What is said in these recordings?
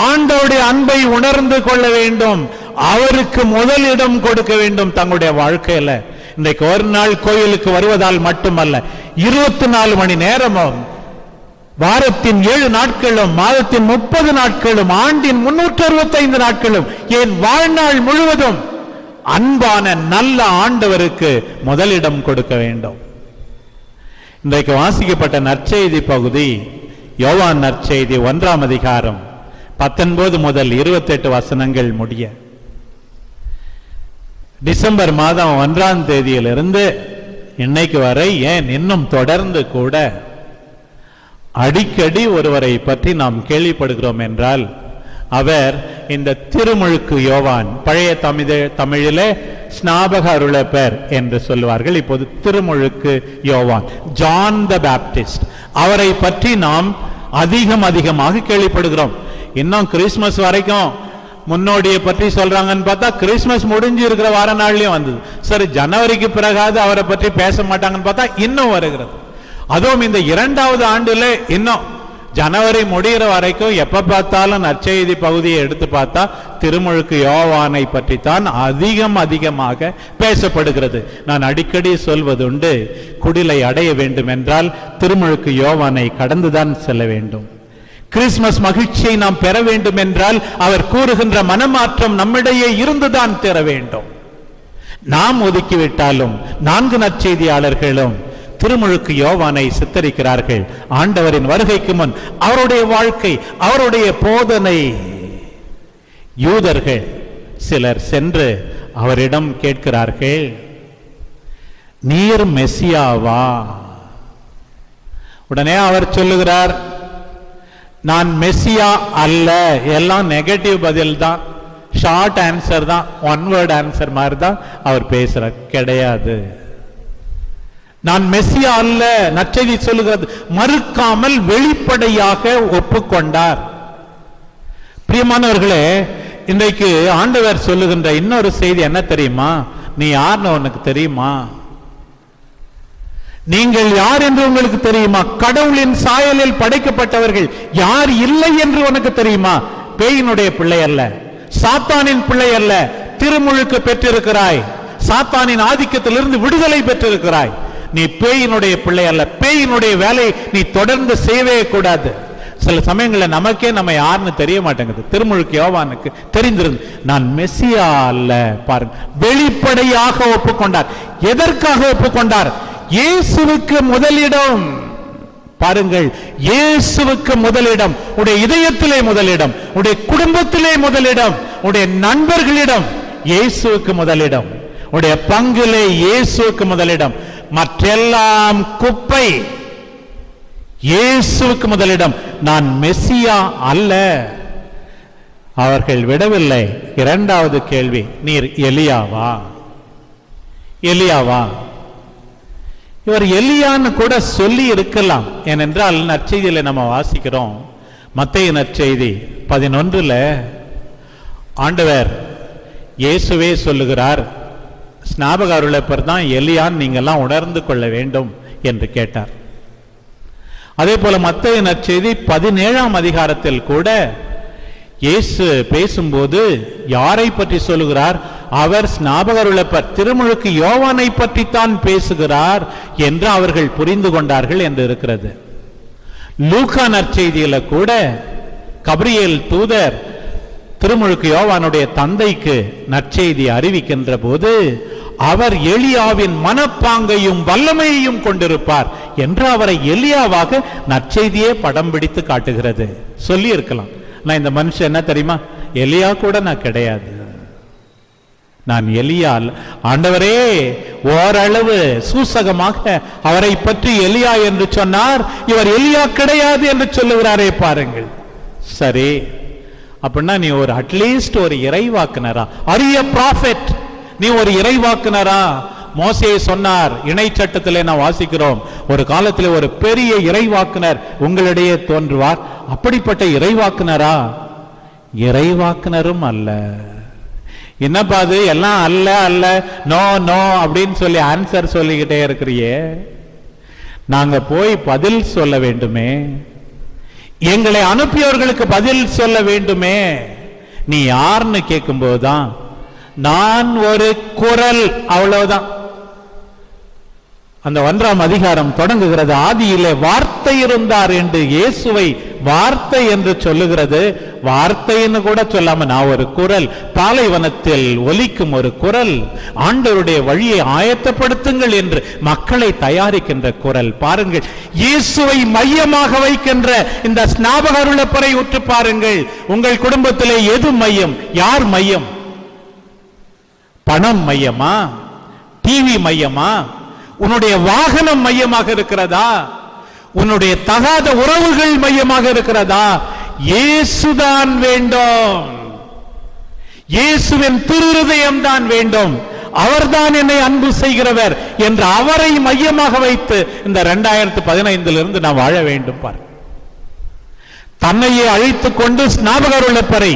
ஆண்டவருடைய அன்பை உணர்ந்து கொள்ள வேண்டும். அவருக்கு முதலிடம் கொடுக்க வேண்டும் தங்களுடைய வாழ்க்கையில. இன்றைக்கு ஒரு நாள் கோயிலுக்கு வருவதால் மட்டுமல்ல, 24 மணி நேரமும், வாரத்தின் 7 நாட்களும், மாதத்தின் 30 நாட்களும், ஆண்டின் 365 நாட்களும், என் வாழ்நாள் முழுவதும் அன்பான நல்ல ஆண்டவருக்கு முதலிடம் கொடுக்க வேண்டும். இன்றைக்கு வாசிக்கப்பட்ட நற்செய்தி பகுதி யோவான் நற்செய்தி 1ஆம் அதிகாரம் 19 முதல் 28 வசனங்கள் முடிய. டிசம்பர் மாதம் 1ஆம் தேதியிலிருந்து இன்னைக்கு வரை, ஏன் இன்னும் தொடர்ந்து கூட அடிக்கடி ஒருவரை பற்றி நாம் கேள்விப்படுகிறோம் என்றால் அவர் இந்த திருமுழுக்கு யோவான். பழைய தமிழிலே ஸ்நாபக அருளப்பர் என்று சொல்லுவார்கள், இப்போது திருமுழுக்கு யோவான், ஜான் த பேப்டிஸ்ட். அவரை பற்றி நாம் அதிகமாக கேள்விப்படுகிறோம். இன்னும் கிறிஸ்துமஸ் வரைக்கும் முன்னோடியை பற்றி சொல்றாங்கன்னு பார்த்தா கிறிஸ்துமஸ் முடிஞ்சு இருக்கிற வார நாள்லயும் வந்தது. சரி, ஜனவரிக்கு பிறகாவது அவரை பற்றி பேச மாட்டாங்கன்னு பார்த்தா இன்னும் வருகிறது. அதுவும் இந்த 2வது ஆண்டுல இன்னும் ஜனவரி முடிகிற வரைக்கும் எப்ப பார்த்தாலும் நற்செய்தி பகுதியை எடுத்து பார்த்தா திருமுழுக்கு யோவானை பற்றி தான் அதிகமாக பேசப்படுகிறது. நான் அடிக்கடி சொல்வதுண்டு, குடிலை அடைய வேண்டும் என்றால் திருமுழுக்கு யோவானை கடந்துதான் செல்ல வேண்டும். கிறிஸ்துமஸ் மகிழ்ச்சியை நாம் பெற வேண்டும் என்றால் அவர் கூறுகின்ற மனமாற்றம் நம்மிடையே இருந்துதான் பெற வேண்டும். நாம் ஒதுக்கிவிட்டாலும் 4 நற்செய்தியாளர்களும் திருமுழுக்கு யோவானை சித்தரிக்கிறார்கள். ஆண்டவரின் வருகைக்கு முன் அவருடைய வாழ்க்கை, அவருடைய போதனை. யூதர்கள் சிலர் சென்று அவரிடம் கேட்கிறார்கள், நீர் மெசியாவா? உடனே அவர் சொல்லுகிறார், நான் மெசியா அல்ல. எல்லாம் நெகட்டிவ் பதில் தான், ஷார்ட் ஆன்சர் தான், 1 வேர்ட் ஆன்சர் மாதிரி தான் அவர் பேசுறார். கிடையாது, நான் மெசியா அல்ல. நற்செய்தி சொல்லுகிறது, மறுக்காமல் வெளிப்படையாக ஒப்புக்கொண்டார். பிரியமானவர்களே, இன்றைக்கு ஆண்டவர் சொல்லுகின்ற இன்னொரு செய்தி என்ன தெரியுமா? நீ யார்னு உனக்கு தெரியுமா? நீங்கள் யார் என்று உங்களுக்கு தெரியுமா? கடவுளின் சாயலில் படைக்கப்பட்டவர்கள் யார் இல்லை என்று உனக்கு தெரியுமா? பேயினுடைய பிள்ளை அல்ல, சாத்தானின் பிள்ளை அல்ல, திருமுழுக்கு பெற்றிருக்கிறாய். சாத்தானின் ஆதிக்கத்திலிருந்து விடுதலை பெற்றிருக்கிறாய். நீ பேயினுடைய பிள்ளை அல்ல. பேயினுடைய வேலை நீ தொடர்ந்து செய்யவே கூடாது. சில சமயங்களில் நமக்கே நம்ம யாருன்னு தெரிய மாட்டேங்குது. திருமுழுக்கு யோவானுக்கு தெரிந்திருந்து, நான் மெசியா அல்ல. பாருங்க, வெளிப்படையாக ஒப்புக்கொண்டார். எதற்காக ஒப்புக்கொண்டார்? இயேசுவுக்கு முதலிடம். பாருங்கள், இயேசுவுக்கு முதலிடம். உடைய இதயத்திலே முதலிடம், உடைய குடும்பத்திலே முதலிடம், உடைய நண்பர்களிடம் இயேசுவுக்கு முதலிடம், உடைய பங்கிலே இயேசுவுக்கு முதலிடம். மற்றெல்லாம் குப்பை. இயேசுவுக்கு முதலிடம். நான் மெசியா அல்ல. அவர்கள் விடவில்லை. 2வது கேள்வி, நீர் எலியாவா? எலியாவா? இவர் எலியான்னு கூட சொல்லி இருக்கலாம். ஏனென்றால் நற்செய்தியில நம்ம வாசிக்கிறோம், மத்தேயு நற்செய்தி 11 ஆண்டவர் இயேசுவே சொல்லுகிறார், ஸ்நாபக அருளப்பர் தான் எலியான் நீங்கெல்லாம் உணர்ந்து கொள்ள வேண்டும் என்று கேட்டார். அதே போல மத்தேயு நற்செய்தி 17ஆம் அதிகாரத்தில் கூட இயேசு பேசும்போது யாரை பற்றி சொல்லுகிறார்? அவர் ஸ்நாபக அருளப்பர் திருமுழுக்கு யோவானை பற்றித்தான் பேசுகிறார் என்று அவர்கள் புரிந்து கொண்டார்கள் என்று இருக்கிறது. லூக்கா நற்செய்தியில கூட கபிரியேல் தூதர் திருமுழுக்கு யோவானுடைய தந்தைக்கு நற்செய்தி அறிவிக்கின்ற போது அவர் எலியாவின் மனப்பாங்கையும் வல்லமையையும் கொண்டிருப்பார் என்று அவரை எலியாவாக நற்செய்தியே படம் பிடித்து காட்டுகிறது. சொல்லி இருக்கலாம், நான் இந்த மனுஷன் என்ன தெரியுமா, எலியா கூட நான் கிடையாது, நான் எலியா. ஆண்டவரே ஓரளவு சூசகமாக அவரை பற்றி எலியா என்று சொன்னார், இவர் எலியா கிடையாது என்று சொல்லுகிறாரே பாருங்கள். சரி, அப்படின்னா நீ ஒரு அட்லீஸ்ட் ஒரு இறைவாக்குனரா? Are you a prophet? நீ ஒரு இறைவாக்குனரா? மோசே சொன்னார், இணை சட்டத்திலே நான் வாசிக்கிறோம், ஒரு காலத்தில் ஒரு பெரிய இறைவாக்குனர் உங்களிடையே தோன்றுவார். அப்படிப்பட்ட இறைவாக்குனரா? இறைவாக்குனரும் அல்ல. என்னப்பா அது எல்லாம் அல்ல அல்ல நோ நோ அப்படின்னு சொல்லி ஆன்சர் சொல்லிக்கிட்டே இருக்கிறியே, நாங்க போய் பதில் சொல்ல வேண்டுமே. எங்களை அனுப்பியவர்களுக்கு பதில் சொல்ல வேண்டுமே. நீ யாருன்னு கேட்கும் போதுதான் நான் ஒரு குரல், அவ்வளவுதான். அந்த 1ஆம் அதிகாரம் தொடங்குகிறது, ஆதியிலே வார்த்தை இருந்தார் என்று இயேசுவை வார்த்தை என்று சொல்லுகிறது. வார்த்தைன்னு கூட சொல்லாம நான் ஒரு குரல், பாலைவனத்தில் ஒலிக்கும் ஒரு குரல், ஆண்டவருடைய வழியை ஆயத்தப்படுத்துங்கள் என்று மக்களை தயாரிக்கின்ற குரல். பாருங்கள், இயேசுவை மையமாக வைக்கின்ற இந்த ஸ்நாபக அருளப்பரை உற்று பாருங்கள். உங்கள் குடும்பத்திலே எது மையம்? யார் மையம்? பணம் மையமா? டிவி மையமா? உன்னுடைய வாகனம் மையமாக இருக்கிறதா? உன்னுடைய தகாத உறவுகள் மையமாக இருக்கிறதா? இயேசுதான் வேண்டும். இயேசுவின் திருஹிருதயம் தான் வேண்டும். அவர்தான் என்னை அன்பு செய்கிறவர் என்று அவரை மையமாக வைத்து இந்த 2015 நான் வாழ வேண்டும். பார், தன்னையே அழைத்துக் கொண்டு ஸ்நாபக அருளப்பரை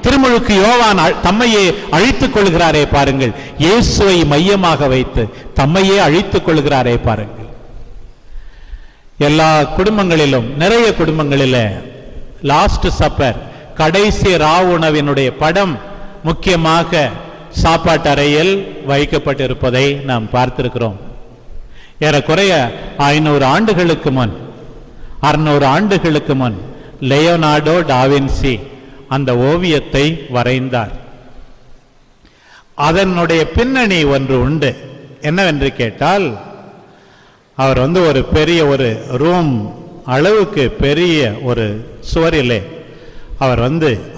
திருமுழுக்கு யோவான் தம்மையே அழைத்துக் கொள்கிறாரே பாருங்கள். இயேசுவை மையமாக வைத்து தம்மையே அழைத்துக் கொள்கிறாரே பாருங்கள். எல்லா குடும்பங்களிலும், நிறைய குடும்பங்களில் லாஸ்ட் சப்பர், கடைசி ராவுணவினுடைய படம் முக்கியமாக சாப்பாட்டு அறையில் வைக்கப்பட்டிருப்பதை நாம் பார்த்திருக்கிறோம். ஏறக்குறைய 500 ஆண்டுகளுக்கு முன், 600 ஆண்டுகளுக்கு முன் லியோனார்டோ டாவின்சி அந்த ஓவியத்தை வரைந்தார். அதனுடைய பின்னணி ஒன்று உண்டு. என்னவென்று கேட்டால், அவர் ஒரு பெரிய ஒரு ரூம் அளவுக்கு பெரிய ஒரு சுவரிலே அவர்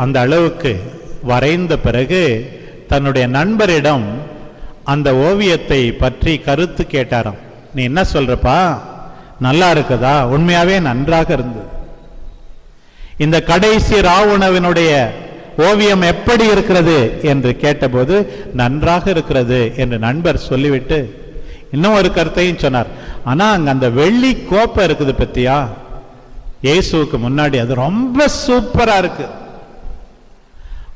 அந்த அளவுக்கு வரைந்த பிறகு தன்னுடைய நண்பரிடம் அந்த ஓவியத்தை பற்றி கருத்து கேட்டாராம். நீ என்ன சொல்றப்பா, நல்லா இருக்குதா? உண்மையாவே நன்றாக இருந்தது. இந்த கடைசி ராவுணவினுடைய ஓவியம் எப்படி இருக்கிறது என்று கேட்டபோது நன்றாக இருக்கிறது என்று நண்பர் சொல்லிவிட்டு இன்னும் ஒரு கருத்தையும் சொன்னார். ஆனா அங்க அந்த வெள்ளி கோப்பை இருக்குது பத்தியா, இயேசுவுக்கு முன்னாடி, அது ரொம்ப சூப்பரா இருக்கு.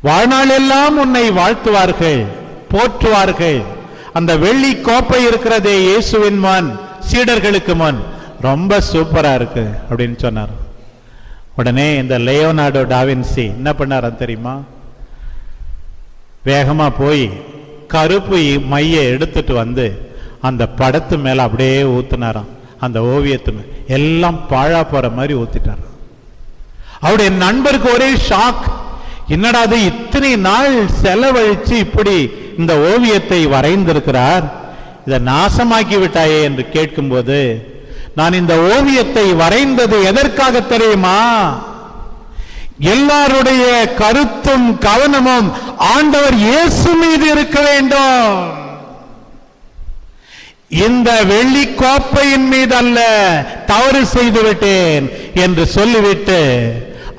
வாழ்நாள் எல்லாம் உன்னை வாழ்த்துவார்கள், போற்றுவார்கள். அந்த வெள்ளி கோப்பை இருக்கிறதே இயேசுவின் முன், சீடர்களுக்கு முன், ரொம்ப சூப்பரா இருக்கு அப்படின்னு சொன்னார். உடனே இந்த லியோனார்டோ டாவின்சி என்ன பண்ணார தெரியுமா? வேகமா போய் கருப்பு மைய எடுத்துட்டு அந்த படத்து மேல அப்படியே ஊத்துனாராம். அந்த ஓவியத்து எல்லாம் பாழா போற மாதிரி ஊத்திட்டாராம். அவருடைய நண்பருக்கு ஒரே ஷாக். என்னடா அது, இத்தனை நாள் செலவழிச்சு இப்படி இந்த ஓவியத்தை வரைந்திருக்கிறார், இதை நாசமாக்கி விட்டாயே என்று கேட்கும்போது, நான் இந்த ஓவியத்தை வரைந்தது எதற்காக தெரியுமா? எல்லாருடைய கருத்தும் கவனமும் ஆண்டவர் இயேசு மீது இருக்க வேண்டும். இந்த வெள்ளி கோப்பையின் மீது அல்ல, தவறு செய்து விட்டேன் என்று சொல்லிவிட்டு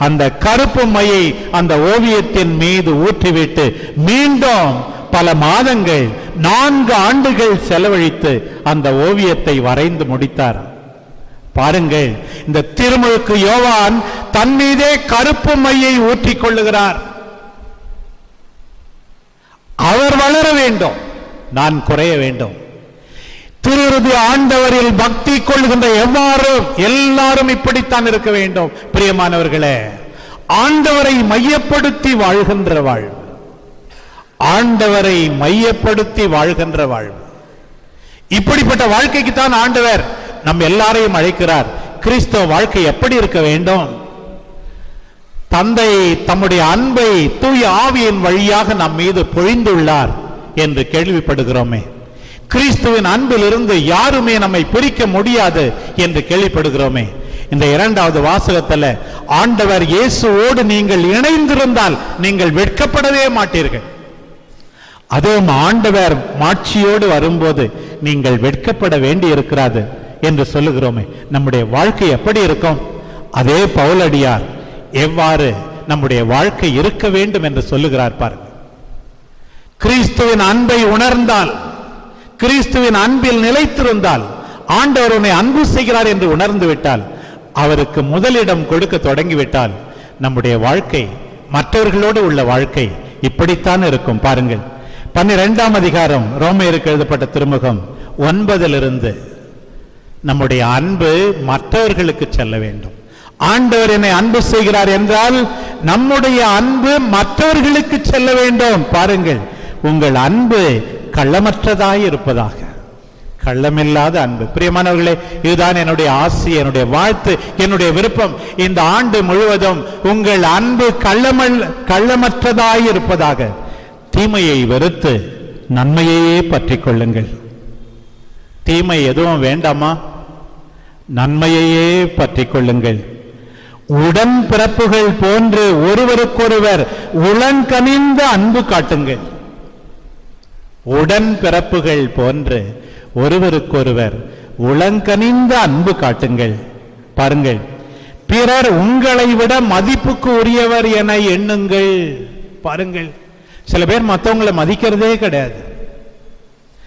அந்த கருப்பு மையை அந்த ஓவியத்தின் மீது ஊற்றிவிட்டு மீண்டும் பல மாதங்கள், 4 ஆண்டுகள் செலவழித்து அந்த ஓவியத்தை வரைந்து முடித்தார். பாருங்கள், இந்த திருமுழுக்கு யோவான் தன் மீதே கருப்பு மையை ஊற்றிக் கொள்ளுகிறார். அவர் வளர வேண்டும், நான் குறைய வேண்டும். திருஹிருதய ஆண்டவரில் பக்தி கொள்கின்ற எல்லாரும் இப்படித்தான் இருக்க வேண்டும். பிரியமானவர்களே, ஆண்டவரை மையப்படுத்தி வாழ்கின்ற வாழ்வு, ஆண்டவரை மையப்படுத்தி வாழ்கின்ற வாழ்வு, இப்படிப்பட்ட வாழ்க்கைக்கு தான் ஆண்டவர் நம் எல்லாரையும் அழைக்கிறார். கிறிஸ்தவ வாழ்க்கை எப்படி இருக்க வேண்டும்? தந்தை தம்முடைய அன்பை தூய ஆவியின் வழியாக நம் மீது பொழிந்துள்ளார் என்று கேள்விப்படுகிறோமே. கிறிஸ்துவின் அன்பிலிருந்து யாருமே நம்மை பிரிக்க முடியாது என்று கேள்விப்படுகிறோமே. இந்த 2வது வாசகத்தில் ஆண்டவர் இயேசுவோடு நீங்கள் இணைந்திருந்தால் நீங்கள் வெட்கப்படவே மாட்டீர்கள். அதுவும் ஆண்டவர் மாட்சியோடு வரும்போது நீங்கள் வெட்கப்பட வேண்டி இருக்கிறது என்று சொல்லுகிறோமே. நம்முடைய வாழ்க்கை எப்படி இருக்கும்? அதே பவுலடியார் எவ்வாறு நம்முடைய வாழ்க்கை இருக்க வேண்டும் என்று சொல்லுகிறார் பாருங்கள். கிறிஸ்துவின் அன்பை உணர்ந்தால், கிறிஸ்துவின் அன்பில் நிலைத்திருந்தால், ஆண்டவர் உன்னை அன்பு செய்கிறார் என்று உணர்ந்து விட்டால், அவருக்கு முதலிடம் கொடுக்க தொடங்கிவிட்டால், நம்முடைய வாழ்க்கை மற்றவர்களோடு உள்ள வாழ்க்கை இப்படித்தான் இருக்கும். பாருங்கள், 12ஆம் அதிகாரம் ரோமையருக்கு எழுதப்பட்ட திருமுகம் 9 இலிருந்து நம்முடைய அன்பு மற்றவர்களுக்கு செல்ல வேண்டும். ஆண்டவர் என்னை அன்பு செய்கிறார் என்றால் நம்முடைய அன்பு மற்றவர்களுக்கு செல்ல வேண்டும். பாருங்கள், உங்கள் அன்பு கள்ளமற்றதாய் இருப்பதாக. கள்ளமில்லாத அன்பு. பிரியமானவர்களே, இதுதான் என்னுடைய ஆசை, என்னுடைய வாழ்த்து, என்னுடைய விருப்பம். இந்த ஆண்டு முழுவதும் உங்கள் அன்பு கள்ளமற்றதாய் இருப்பதாக. தீமையை வெறுத்து நன்மையையே பற்றிக் கொள்ளுங்கள். தீமை எதுவும் வேண்டாமா? நன்மையையே பற்றிக் கொள்ளுங்கள். உடன் பிறப்புகள் போன்று ஒருவருக்கொருவர் உளங்கனிந்த அன்பு காட்டுங்கள். உடன் பிறப்புகள் போன்று ஒருவருக்கொருவர் உளங்கனிந்த அன்பு காட்டுங்கள். பாருங்கள், பிறர் உங்களை விட மதிப்புக்கு உரியவர் என எண்ணுங்கள். பாருங்கள், சில பேர் மற்றவங்களை மதிக்கிறதே கிடையாது.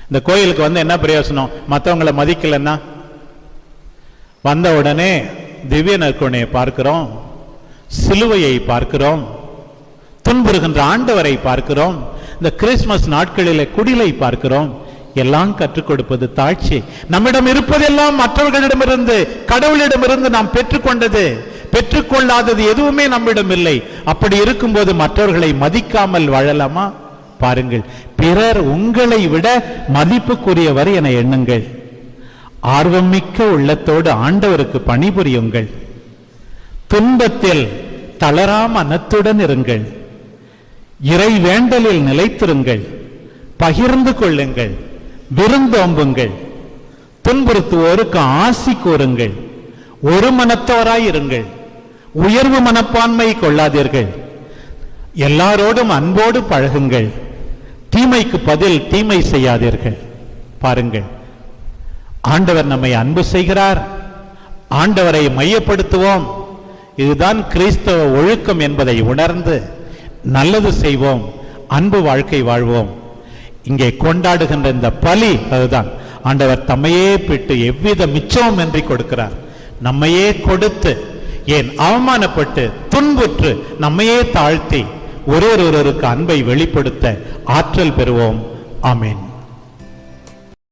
இந்த கோயிலுக்கு வந்து என்ன பிரயோசனம்? மற்றவங்களை மதிக்கலன்னா வந்த உடனே திவ்ய நற்கருணையை பார்க்கிறோம், சிலுவையை பார்க்கிறோம், துன்புறுகின்ற ஆண்டவரை பார்க்கிறோம், இந்த கிறிஸ்துமஸ் நாட்களிலே குடிலை பார்க்கிறோம். எல்லாம் கற்றுக் கொடுப்பது தாழ்ச்சி. நம்மிடம் இருப்பதெல்லாம் மற்றவர்களிடமிருந்து, கடவுளிடமிருந்து நாம் பெற்றுக்கொண்டது. பெற்றுக்கொள்ளாதது எதுவுமே நம்மிடம் இல்லை. அப்படி இருக்கும்போது மற்றவர்களை மதிக்காமல் வாழலாமா? பாருங்கள், பிறர் உங்களை விட மதிப்புக்குரியவர் என எண்ணுங்கள். ஆர்வமிக்க உள்ளத்தோடு ஆண்டவருக்கு பணிபுரியுங்கள். துன்பத்தில் தளரா மனத்துடன் இருங்கள். இறை வேண்டலில் நிலைத்திருங்கள். பகிர்ந்து கொள்ளுங்கள், விருந்தோம்புங்கள், துன்புறுத்துவோருக்கு ஆசி கூறுங்கள். ஒரு மனத்தோராய் இருங்கள். உயர்வு மனப்பான்மை கொள்ளாதீர்கள். எல்லாரோடும் அன்போடு பழகுங்கள். தீமைக்கு பதில் தீமை செய்யாதீர்கள். பாருங்கள், ஆண்டவர் நம்மை அன்பு செய்கிறார். ஆண்டவரை மையப்படுத்துவோம். இதுதான் கிறிஸ்தவ ஒழுக்கம் என்பதை உணர்ந்து நல்லது செய்வோம், அன்பு வாழ்க்கை வாழ்வோம். இங்கே கொண்டாடுகின்ற இந்த பலி அதுதான். ஆண்டவர் தம்மையே பிட்டு எவ்வித மிச்சமும் இன்றி கொடுக்கிறார். நம்மையே கொடுத்து, ஏன் அவமானப்பட்டு துன்புற்று நம்மையே தாழ்த்தி ஒருவருக்கு அன்பை வெளிப்படுத்த ஆற்றல் பெறுவோம். ஆமென்.